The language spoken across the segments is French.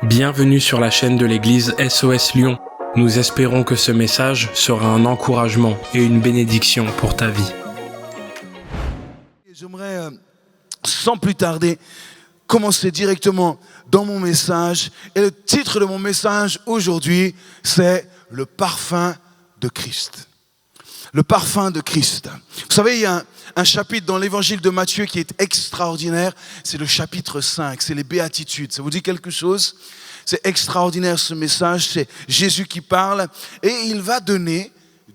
Bienvenue sur la chaîne de l'église SOS Lyon. Nous espérons que ce message sera un encouragement et une bénédiction pour ta vie. J'aimerais, sans plus tarder, commencer directement dans mon message. Et le titre de mon message aujourd'hui, c'est « Le parfum de Christ ». Le parfum de Christ. Vous savez, il y a un chapitre dans l'évangile de Matthieu qui est extraordinaire. C'est le chapitre 5, c'est les béatitudes. Ça vous dit quelque chose ? C'est extraordinaire ce message, c'est Jésus qui parle. Et il va donner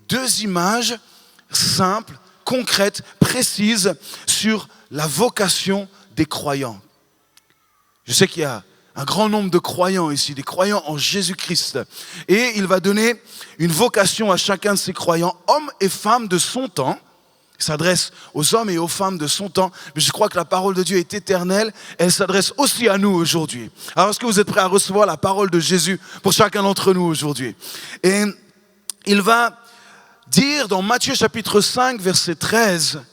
deux images simples, concrètes, précises sur la vocation des croyants. Je sais qu'il y a un grand nombre de croyants ici, des croyants en Jésus-Christ. Et il va donner une vocation à chacun de ces croyants, hommes et femmes de son temps. Il s'adresse aux hommes et aux femmes de son temps. Mais je crois que la parole de Dieu est éternelle. Elle s'adresse aussi à nous aujourd'hui. Alors, est-ce que vous êtes prêts à recevoir la parole de Jésus pour chacun d'entre nous aujourd'hui ? Et il va dire dans Matthieu chapitre 5, verset 13,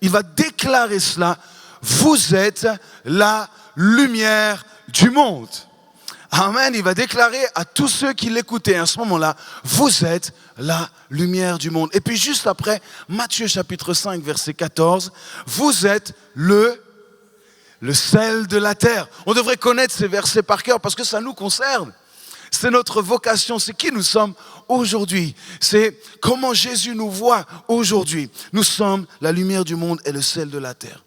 il va déclarer cela. Vous êtes la lumière du monde. Amen, il va déclarer à tous ceux qui l'écoutaient à ce moment-là, vous êtes la lumière du monde. Et puis juste après, Matthieu chapitre 5, verset 14, vous êtes le sel de la terre. On devrait connaître ces versets par cœur parce que ça nous concerne. C'est notre vocation, c'est qui nous sommes aujourd'hui. C'est comment Jésus nous voit aujourd'hui. Nous sommes la lumière du monde et le sel de la terre.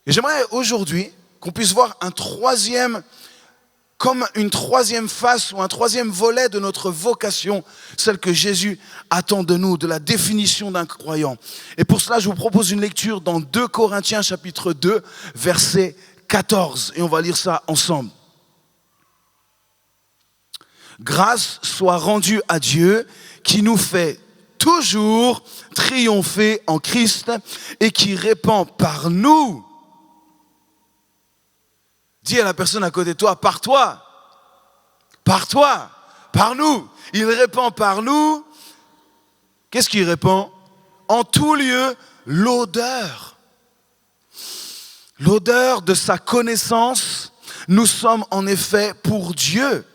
Et j'aimerais aujourd'hui qu'on puisse voir comme une troisième face ou un troisième volet de notre vocation, celle que Jésus attend de nous, de la définition d'un croyant. Et pour cela, je vous propose une lecture dans 2 Corinthiens chapitre 2, verset 14. Et on va lire ça ensemble. Grâce soit rendue à Dieu qui nous fait toujours triompher en Christ et qui répand par nous. Dis à la personne à côté de toi, par toi, par nous. Il répand par nous. Qu'est-ce qu'il répand ? En tout lieu, l'odeur. L'odeur de sa connaissance. Nous sommes en effet pour Dieu.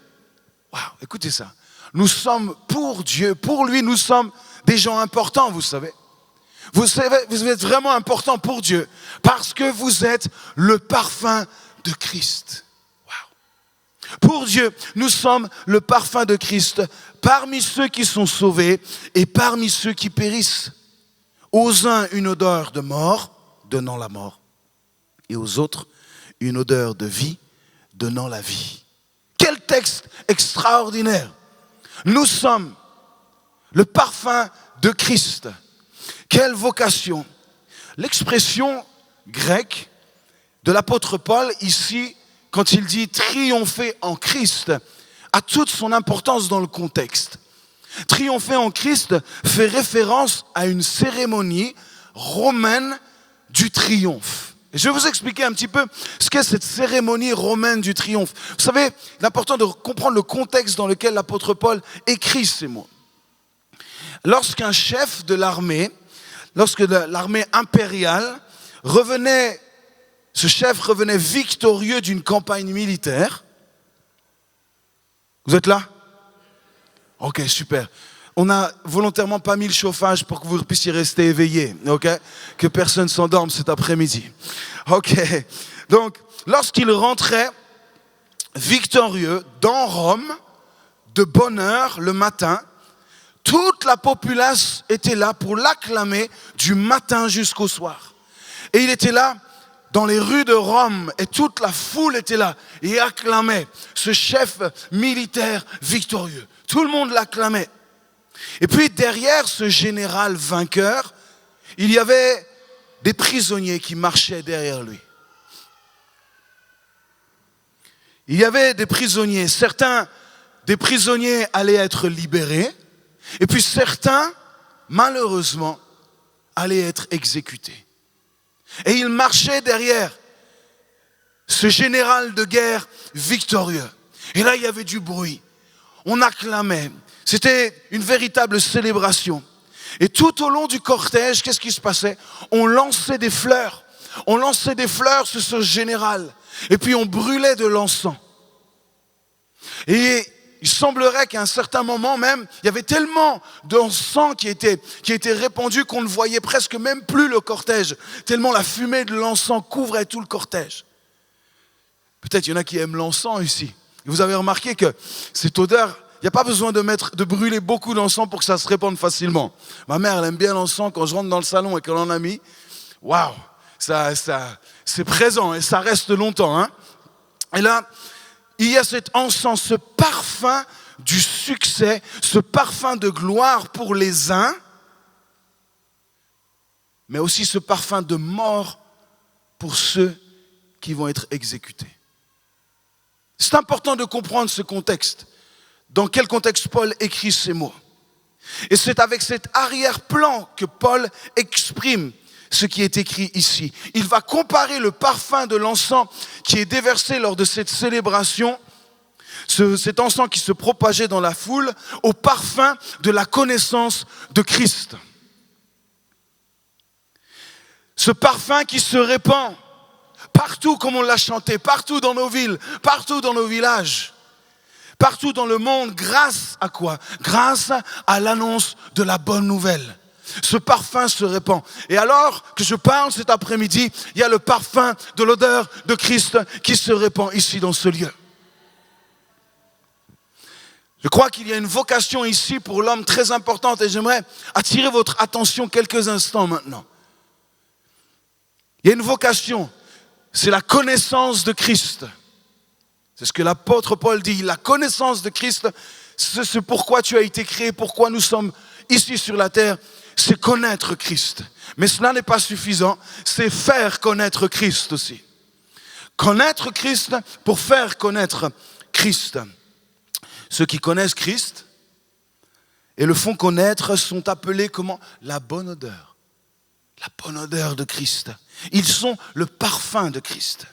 Waouh, écoutez ça. Nous sommes pour Dieu. Pour lui, nous sommes des gens importants, vous savez. Vous êtes vraiment importants pour Dieu. Parce que vous êtes le parfum de Christ. Wow. Pour Dieu, nous sommes le parfum de Christ parmi ceux qui sont sauvés et parmi ceux qui périssent. Aux uns, une odeur de mort, donnant la mort. Et aux autres, une odeur de vie, donnant la vie. Quel texte extraordinaire! Nous sommes le parfum de Christ. Quelle vocation! L'expression grecque de l'apôtre Paul, ici, quand il dit « triompher en Christ », a toute son importance dans le contexte. Triompher en Christ fait référence à une cérémonie romaine du triomphe. Et je vais vous expliquer un petit peu ce qu'est cette cérémonie romaine du triomphe. Vous savez, il est important de comprendre le contexte dans lequel l'apôtre Paul écrit ces mots. Lorsqu'un chef de l'armée, lorsque l'armée impériale ce chef revenait victorieux d'une campagne militaire. Vous êtes là ? Ok, super. On n'a volontairement pas mis le chauffage pour que vous puissiez rester éveillés, ok ? Que personne ne s'endorme cet après-midi. Ok. Donc, lorsqu'il rentrait victorieux dans Rome, de bonne heure le matin, toute la populace était là pour l'acclamer du matin jusqu'au soir. Et il était là dans les rues de Rome, et toute la foule était là et acclamait ce chef militaire victorieux. Tout le monde l'acclamait. Et puis derrière ce général vainqueur, il y avait des prisonniers qui marchaient derrière lui. Il y avait des prisonniers. Certains des prisonniers allaient être libérés, et puis certains, malheureusement, allaient être exécutés. Et il marchait derrière ce général de guerre victorieux. Et là, il y avait du bruit. On acclamait. C'était une véritable célébration. Et tout au long du cortège, qu'est-ce qui se passait ? On lançait des fleurs. On lançait des fleurs sur ce général. Et puis on brûlait de l'encens. Et il semblerait qu'à un certain moment même, il y avait tellement d'encens qui était répandu qu'on ne voyait presque même plus le cortège, tellement la fumée de l'encens couvrait tout le cortège. Peut-être il y en a qui aiment l'encens ici. Et vous avez remarqué que cette odeur, il n'y a pas besoin de brûler beaucoup d'encens pour que ça se répande facilement. Ma mère, elle aime bien l'encens. Quand je rentre dans le salon et qu'elle en a mis, waouh, ça, c'est présent et ça reste longtemps. Hein. Et là, il y a cet encens, ce parfum du succès, ce parfum de gloire pour les uns, mais aussi ce parfum de mort pour ceux qui vont être exécutés. C'est important de comprendre ce contexte. Dans quel contexte Paul écrit ces mots. Et c'est avec cet arrière-plan que Paul exprime ce qui est écrit ici. Il va comparer le parfum de l'encens qui est déversé lors de cette célébration, cet encens qui se propageait dans la foule, au parfum de la connaissance de Christ. Ce parfum qui se répand partout comme on l'a chanté, partout dans nos villes, partout dans nos villages, partout dans le monde, grâce à quoi? Grâce à l'annonce de la bonne nouvelle. Ce parfum se répand. Et alors que je parle cet après-midi, il y a le parfum de l'odeur de Christ qui se répand ici dans ce lieu. Je crois qu'il y a une vocation ici pour l'homme très importante et j'aimerais attirer votre attention quelques instants maintenant. Il y a une vocation, c'est la connaissance de Christ. C'est ce que l'apôtre Paul dit, la connaissance de Christ, c'est pourquoi tu as été créé, pourquoi nous sommes ici sur la terre, c'est connaître Christ. Mais cela n'est pas suffisant, c'est faire connaître Christ aussi. Connaître Christ pour faire connaître Christ. Ceux qui connaissent Christ et le font connaître sont appelés comment? La bonne odeur. La bonne odeur de Christ. Ils sont le parfum de Christ.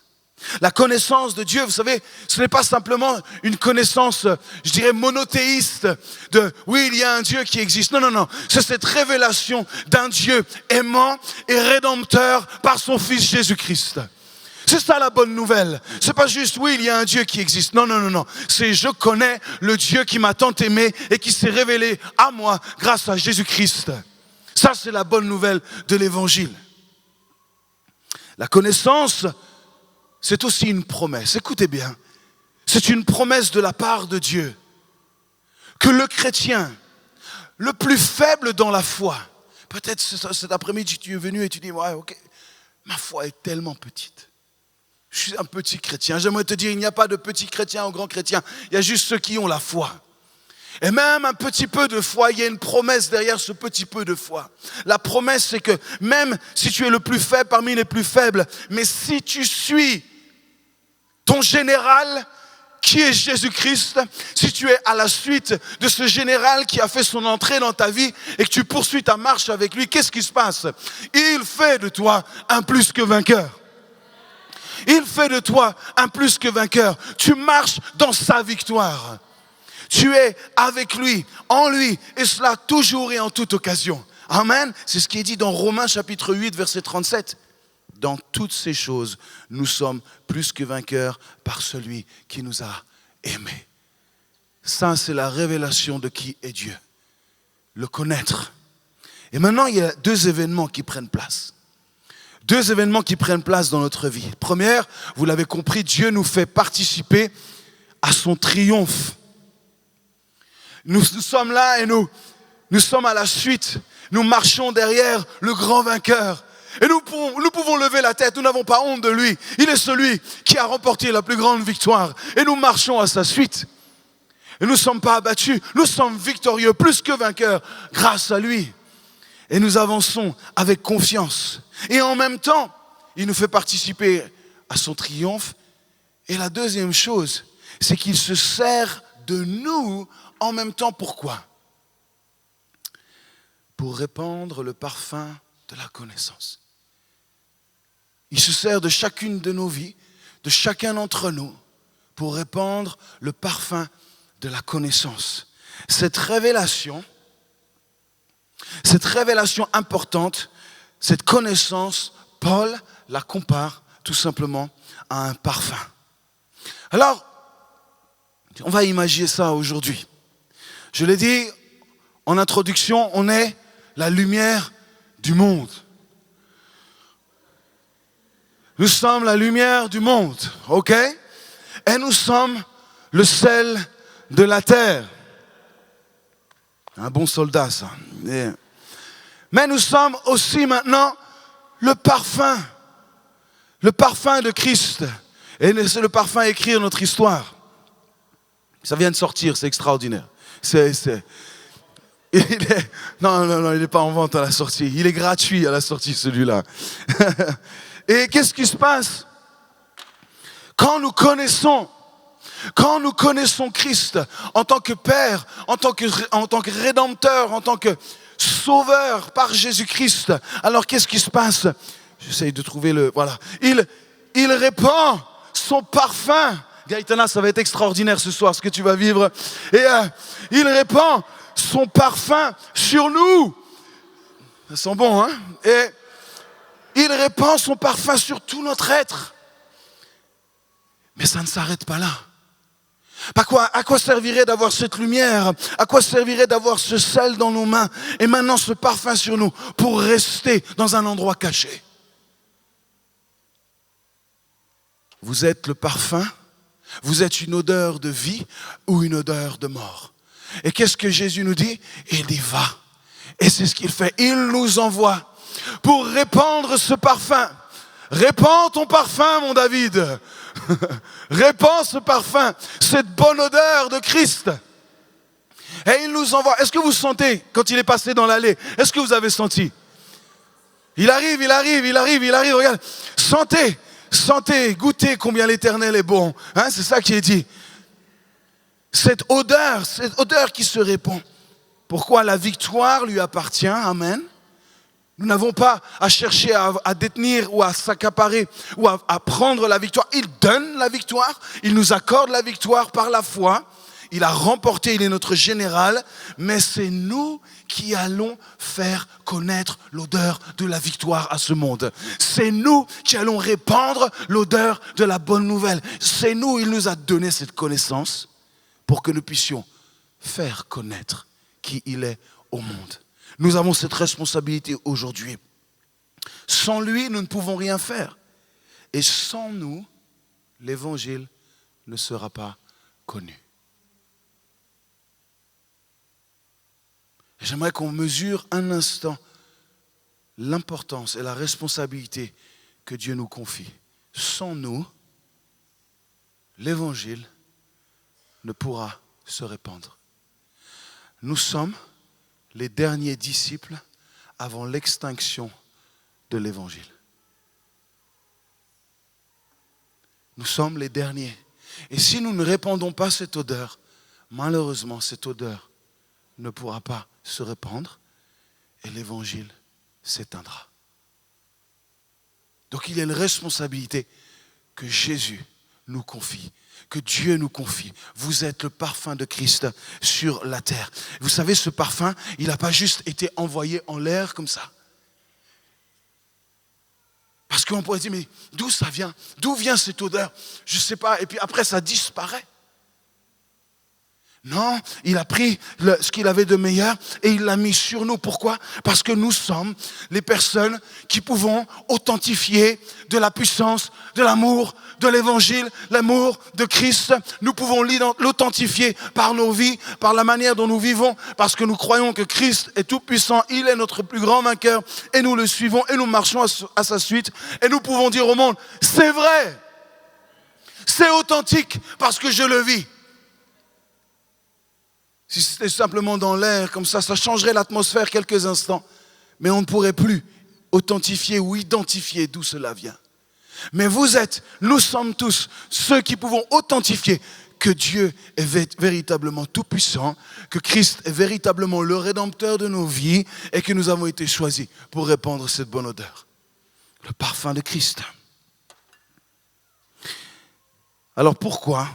La connaissance de Dieu, vous savez, ce n'est pas simplement une connaissance, je dirais, monothéiste de « oui, il y a un Dieu qui existe ». Non, non, non. C'est cette révélation d'un Dieu aimant et rédempteur par son Fils Jésus-Christ. C'est ça la bonne nouvelle. C'est pas juste « oui, il y a un Dieu qui existe ». Non, non, non, non. C'est « je connais le Dieu qui m'a tant aimé et qui s'est révélé à moi grâce à Jésus-Christ ». Ça, c'est la bonne nouvelle de l'Évangile. La connaissance, c'est aussi une promesse. Écoutez bien, c'est une promesse de la part de Dieu que le chrétien, le plus faible dans la foi, peut-être cet après-midi tu es venu et tu dis ouais, ok, ma foi est tellement petite. Je suis un petit chrétien. J'aimerais te dire, il n'y a pas de petits chrétiens ou grands chrétiens. Il y a juste ceux qui ont la foi. Et même un petit peu de foi, il y a une promesse derrière ce petit peu de foi. La promesse, c'est que même si tu es le plus faible parmi les plus faibles, mais si tu suis ton général, qui est Jésus-Christ, si tu es à la suite de ce général qui a fait son entrée dans ta vie et que tu poursuis ta marche avec lui, qu'est-ce qui se passe? Il fait de toi un plus que vainqueur. Il fait de toi un plus que vainqueur. Tu marches dans sa victoire. Tu es avec lui, en lui, et cela toujours et en toute occasion. Amen. C'est ce qui est dit dans Romains chapitre 8, verset 37. Dans toutes ces choses, nous sommes plus que vainqueurs par celui qui nous a aimés. Ça, c'est la révélation de qui est Dieu. Le connaître. Et maintenant, il y a deux événements qui prennent place. Deux événements qui prennent place dans notre vie. Première, vous l'avez compris, Dieu nous fait participer à son triomphe. Nous sommes là et nous sommes à la suite. Nous marchons derrière le grand vainqueur. Et nous pouvons lever la tête, nous n'avons pas honte de lui. Il est celui qui a remporté la plus grande victoire. Et nous marchons à sa suite. Et nous ne sommes pas abattus, nous sommes victorieux, plus que vainqueurs, grâce à lui. Et nous avançons avec confiance. Et en même temps, il nous fait participer à son triomphe. Et la deuxième chose, c'est qu'il se sert de nous en même temps. Pourquoi? Pour répandre le parfum de la connaissance. Il se sert de chacune de nos vies, de chacun d'entre nous, pour répandre le parfum de la connaissance. Cette révélation importante, cette connaissance, Paul la compare tout simplement à un parfum. Alors, On va imaginer ça aujourd'hui. Je l'ai dit en introduction, on est la lumière du monde. Nous sommes la lumière du monde, ok? Et nous sommes le sel de la terre. Un bon soldat, ça. Mais nous sommes aussi maintenant le parfum de Christ. Et c'est le parfum à écrire notre histoire. Ça vient de sortir, c'est extraordinaire. Non, il n'est pas en vente à la sortie. Il est gratuit à la sortie, celui-là. Et qu'est-ce qui se passe? Quand nous connaissons Christ en tant que Père, en tant que Rédempteur, en tant que Sauveur par Jésus-Christ, alors qu'est-ce qui se passe? J'essaye de trouver le... Voilà. Il répand son parfum. Gaëtana, ça va être extraordinaire ce soir, ce que tu vas vivre. Et il répand son parfum sur nous. Ça sent bon, hein? Et il répand son parfum sur tout notre être. Mais ça ne s'arrête pas là. À quoi servirait d'avoir cette lumière? À quoi servirait d'avoir ce sel dans nos mains? Et maintenant ce parfum sur nous pour rester dans un endroit caché. Vous êtes le parfum, vous êtes une odeur de vie ou une odeur de mort. Et qu'est-ce que Jésus nous dit? Il dit va. Et c'est ce qu'il fait. Il nous envoie pour répandre ce parfum. Répands ton parfum, mon David. Répands ce parfum, cette bonne odeur de Christ. Et il nous envoie. Est-ce que vous sentez, quand il est passé dans l'allée, est-ce que vous avez senti? Il arrive, regarde. Sentez, goûtez combien l'Éternel est bon. Hein, c'est ça qui est dit. Cette odeur qui se répand. Pourquoi? La victoire lui appartient, amen. Nous n'avons pas à chercher à détenir ou à s'accaparer ou à prendre la victoire. Il donne la victoire, il nous accorde la victoire par la foi. Il a remporté, il est notre général, mais c'est nous qui allons faire connaître l'odeur de la victoire à ce monde. C'est nous qui allons répandre l'odeur de la bonne nouvelle. C'est nous, il nous a donné cette connaissance pour que nous puissions faire connaître qui il est au monde. Nous avons cette responsabilité aujourd'hui. Sans lui, nous ne pouvons rien faire. Et sans nous, l'évangile ne sera pas connu. J'aimerais qu'on mesure un instant l'importance et la responsabilité que Dieu nous confie. Sans nous, l'évangile ne pourra se répandre. Nous sommes les derniers disciples avant l'extinction de l'évangile. Nous sommes les derniers. Et si nous ne répandons pas cette odeur, malheureusement, cette odeur ne pourra pas se répandre et l'évangile s'éteindra. Donc il y a une responsabilité que Jésus nous confie, que Dieu nous confie. Vous êtes le parfum de Christ sur la terre. Vous savez, ce parfum, il n'a pas juste été envoyé en l'air comme ça. Parce qu'on pourrait dire, mais d'où ça vient? D'où vient cette odeur? Je ne sais pas. Et puis après, ça disparaît. Non, il a pris ce qu'il avait de meilleur et il l'a mis sur nous. Pourquoi? Parce que nous sommes les personnes qui pouvons authentifier de la puissance, de l'amour, de l'évangile, l'amour de Christ. Nous pouvons l'authentifier par nos vies, par la manière dont nous vivons, parce que nous croyons que Christ est tout puissant, il est notre plus grand vainqueur et nous le suivons et nous marchons à sa suite. Et nous pouvons dire au monde, c'est vrai, c'est authentique parce que je le vis. Si c'était simplement dans l'air, comme ça changerait l'atmosphère quelques instants. Mais on ne pourrait plus authentifier ou identifier d'où cela vient. Mais nous sommes tous ceux qui pouvons authentifier que Dieu est véritablement tout-puissant, que Christ est véritablement le Rédempteur de nos vies et que nous avons été choisis pour répandre cette bonne odeur. Le parfum de Christ. Alors pourquoi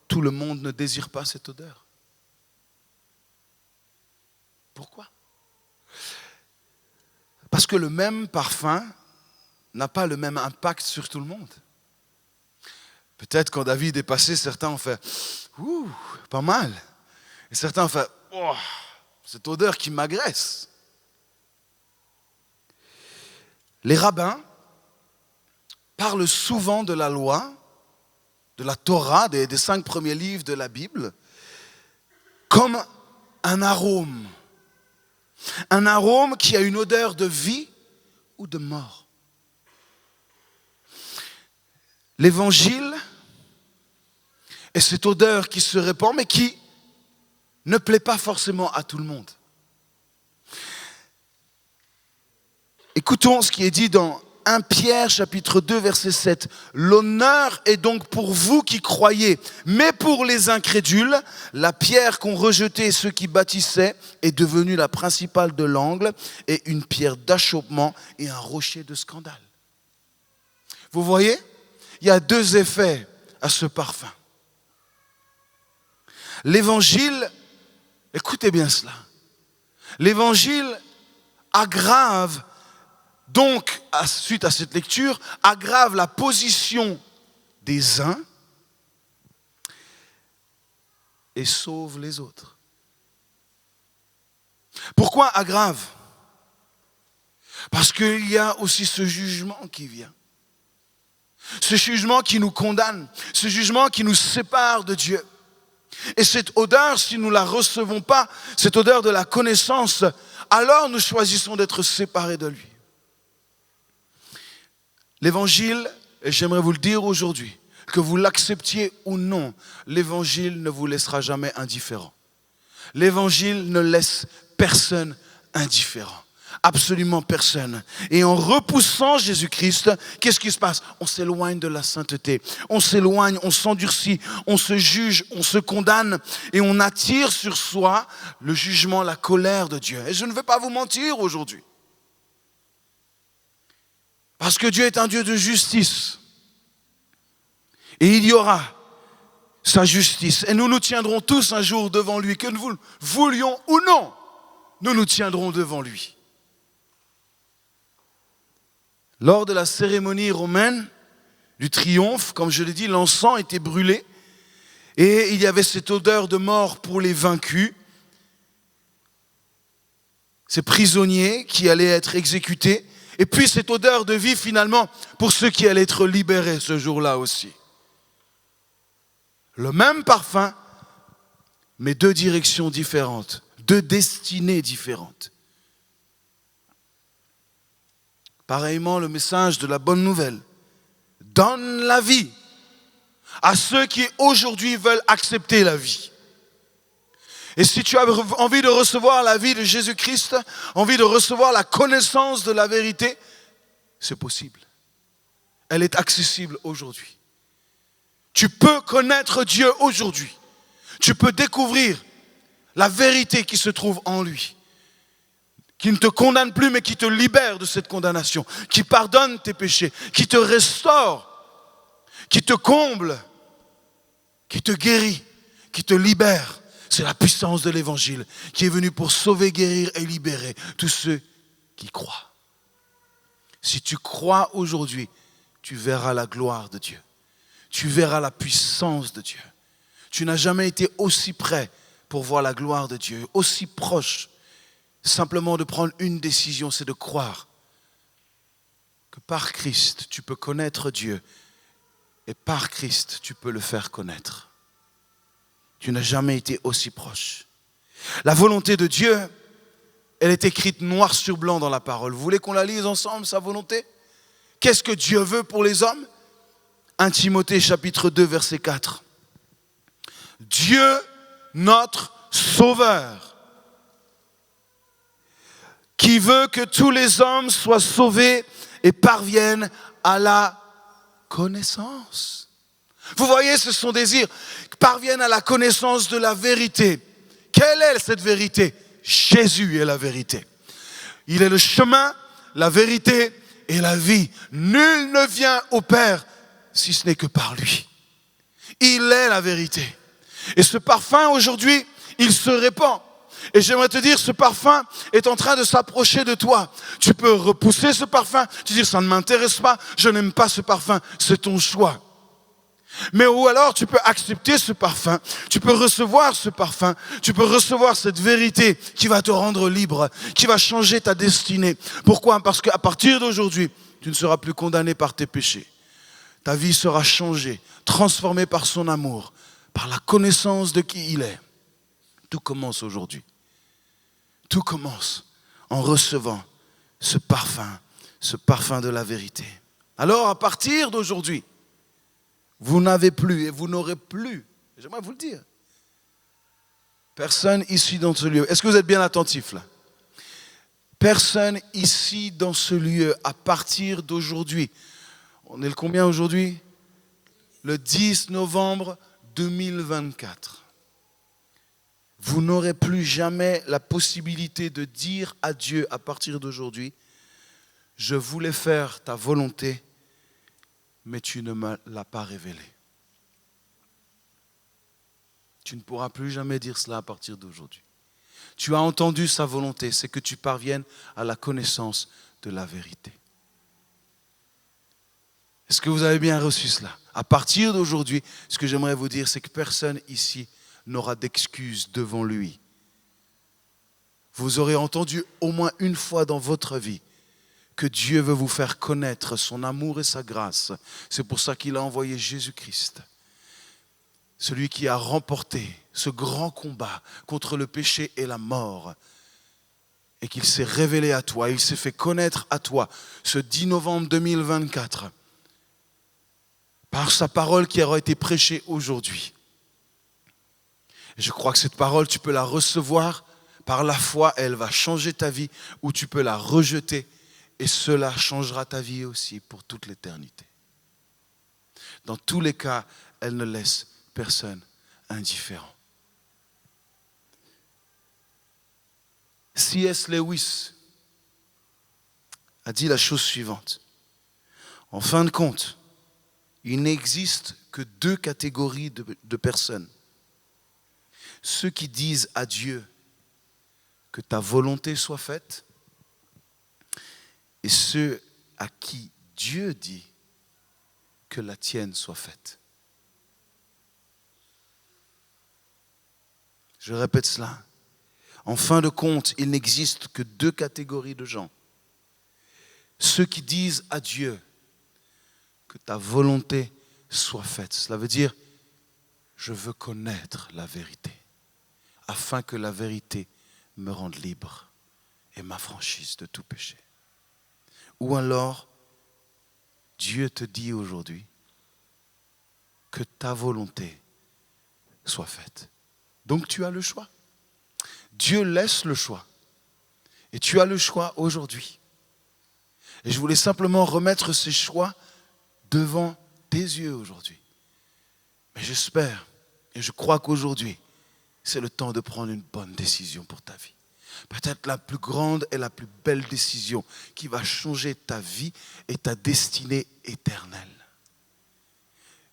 tout le monde ne désire pas cette odeur ? Pourquoi? Parce que le même parfum n'a pas le même impact sur tout le monde. Peut-être quand David est passé, certains ont fait Ouh, pas mal. Et certains font, oh, cette odeur qui m'agresse. Les rabbins parlent souvent de la loi, de la Torah, des 5 premiers livres de la Bible, comme un arôme. Un arôme qui a une odeur de vie ou de mort. L'évangile est cette odeur qui se répand, mais qui ne plaît pas forcément à tout le monde. Écoutons ce qui est dit dans 1 Pierre chapitre 2 verset 7. L'honneur est donc pour vous qui croyez, mais pour les incrédules, la pierre qu'ont rejetée ceux qui bâtissaient est devenue la principale de l'angle et une pierre d'achoppement et un rocher de scandale. Vous voyez, il y a 2 effets à ce parfum. L'évangile, écoutez bien cela, l'évangile aggrave donc, suite à cette lecture, aggrave la position des uns et sauve les autres. Pourquoi aggrave ? Parce qu'il y a aussi ce jugement qui vient. Ce jugement qui nous condamne, ce jugement qui nous sépare de Dieu. Et cette odeur, si nous ne la recevons pas, cette odeur de la connaissance, alors nous choisissons d'être séparés de lui. L'évangile, et j'aimerais vous le dire aujourd'hui, que vous l'acceptiez ou non, l'évangile ne vous laissera jamais indifférent. L'évangile ne laisse personne indifférent. Absolument personne. Et en repoussant Jésus-Christ, qu'est-ce qui se passe ? On s'éloigne de la sainteté. On s'éloigne, on s'endurcit, on se juge, on se condamne et on attire sur soi le jugement, la colère de Dieu. Et je ne vais pas vous mentir aujourd'hui. Parce que Dieu est un Dieu de justice. Et il y aura sa justice. Et nous nous tiendrons tous un jour devant lui. Que nous voulions ou non, nous nous tiendrons devant lui. Lors de la cérémonie romaine du triomphe, comme je l'ai dit, l'encens était brûlé. Et il y avait cette odeur de mort pour les vaincus. Ces prisonniers qui allaient être exécutés. Et puis cette odeur de vie finalement pour ceux qui allaient être libérés ce jour-là aussi. Le même parfum, mais 2 directions différentes, 2 destinées différentes. Pareillement, le message de la bonne nouvelle donne la vie à ceux qui aujourd'hui veulent accepter la vie. Et si tu as envie de recevoir la vie de Jésus-Christ, envie de recevoir la connaissance de la vérité, c'est possible. Elle est accessible aujourd'hui. Tu peux connaître Dieu aujourd'hui. Tu peux découvrir la vérité qui se trouve en lui. Qui ne te condamne plus, mais qui te libère de cette condamnation. Qui pardonne tes péchés. Qui te restaure. Qui te comble. Qui te guérit. Qui te libère. C'est la puissance de l'évangile qui est venue pour sauver, guérir et libérer tous ceux qui croient. Si tu crois aujourd'hui, tu verras la gloire de Dieu. Tu verras la puissance de Dieu. Tu n'as jamais été aussi près pour voir la gloire de Dieu, aussi proche. Simplement de prendre une décision, c'est de croire que par Christ, tu peux connaître Dieu et par Christ, tu peux le faire connaître. Tu n'as jamais été aussi proche. La volonté de Dieu, elle est écrite noir sur blanc dans la parole. Vous voulez qu'on la lise ensemble, sa volonté ? Qu'est-ce que Dieu veut pour les hommes ? 1 Timothée chapitre 2 verset 4. Dieu, notre Sauveur, qui veut que tous les hommes soient sauvés et parviennent à la connaissance. Vous voyez, ce sont désirs qui parviennent à la connaissance de la vérité. Quelle est cette vérité ? Jésus est la vérité. Il est le chemin, la vérité et la vie. Nul ne vient au Père si ce n'est que par lui. Il est la vérité. Et ce parfum aujourd'hui, il se répand. Et j'aimerais te dire, ce parfum est en train de s'approcher de toi. Tu peux repousser ce parfum, tu dis ça ne m'intéresse pas, je n'aime pas ce parfum, c'est ton choix. Mais ou alors tu peux accepter ce parfum, tu peux recevoir ce parfum, tu peux recevoir cette vérité qui va te rendre libre, qui va changer ta destinée. Pourquoi ? Parce qu'à partir d'aujourd'hui, tu ne seras plus condamné par tes péchés. Ta vie sera changée, transformée par son amour, par la connaissance de qui il est. Tout commence aujourd'hui. Tout commence en recevant ce parfum de la vérité. Alors à partir d'aujourd'hui, vous n'avez plus et vous n'aurez plus, j'aimerais vous le dire, personne ici dans ce lieu. Est-ce que vous êtes bien attentifs là ? Personne ici dans ce lieu, à partir d'aujourd'hui. On est le combien aujourd'hui ? Le 10 novembre 2024. Vous n'aurez plus jamais la possibilité de dire à Dieu à partir d'aujourd'hui, je voulais faire ta volonté, mais tu ne me l'as pas révélé. Tu ne pourras plus jamais dire cela à partir d'aujourd'hui. Tu as entendu sa volonté, c'est que tu parviennes à la connaissance de la vérité. Est-ce que vous avez bien reçu cela ? À partir d'aujourd'hui, ce que j'aimerais vous dire, c'est que personne ici n'aura d'excuses devant lui. Vous aurez entendu au moins une fois dans votre vie que Dieu veut vous faire connaître son amour et sa grâce. C'est pour ça qu'il a envoyé Jésus-Christ, celui qui a remporté ce grand combat contre le péché et la mort, et qu'il s'est révélé à toi, il s'est fait connaître à toi ce 10 novembre 2024 par sa parole qui aura été prêchée aujourd'hui. Et je crois que cette parole, tu peux la recevoir par la foi, elle va changer ta vie, ou tu peux la rejeter et cela changera ta vie aussi pour toute l'éternité. Dans tous les cas, elle ne laisse personne indifférent. C.S. Lewis a dit la chose suivante. En fin de compte, il n'existe que deux catégories de personnes. Ceux qui disent à Dieu que ta volonté soit faite et ceux à qui Dieu dit que la tienne soit faite. Je répète cela. En fin de compte, il n'existe que deux catégories de gens. Ceux qui disent à Dieu que ta volonté soit faite. Cela veut dire, je veux connaître la vérité, afin que la vérité me rende libre et m'affranchisse de tout péché. Ou alors, Dieu te dit aujourd'hui que ta volonté soit faite. Donc tu as le choix. Dieu laisse le choix. Et tu as le choix aujourd'hui. Et je voulais simplement remettre ces choix devant tes yeux aujourd'hui. Mais j'espère et je crois qu'aujourd'hui, c'est le temps de prendre une bonne décision pour ta vie. Peut-être la plus grande et la plus belle décision qui va changer ta vie et ta destinée éternelle.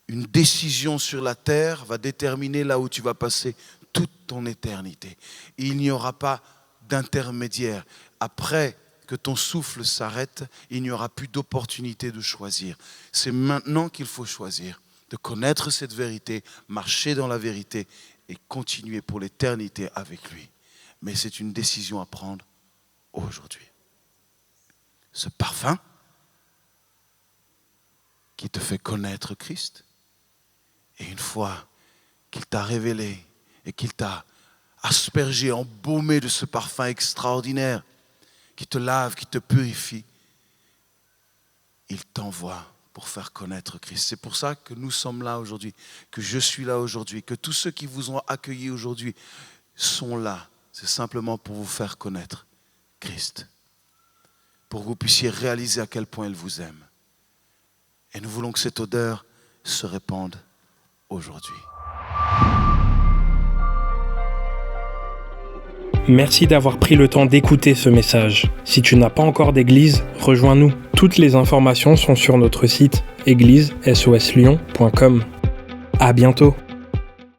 Une décision sur la terre va déterminer là où tu vas passer toute ton éternité. Et il n'y aura pas d'intermédiaire. Après que ton souffle s'arrête, il n'y aura plus d'opportunité de choisir. C'est maintenant qu'il faut choisir, de connaître cette vérité, marcher dans la vérité et continuer pour l'éternité avec lui. Mais c'est une décision à prendre aujourd'hui. Ce parfum qui te fait connaître Christ, et une fois qu'il t'a révélé et qu'il t'a aspergé, embaumé de ce parfum extraordinaire qui te lave, qui te purifie, il t'envoie pour faire connaître Christ. C'est pour ça que nous sommes là aujourd'hui, que je suis là aujourd'hui, que tous ceux qui vous ont accueillis aujourd'hui sont là. C'est simplement pour vous faire connaître Christ, pour que vous puissiez réaliser à quel point il vous aime. Et nous voulons que cette odeur se répande aujourd'hui. Merci d'avoir pris le temps d'écouter ce message. Si tu n'as pas encore d'église, rejoins-nous. Toutes les informations sont sur notre site église-soslyon.com. À bientôt.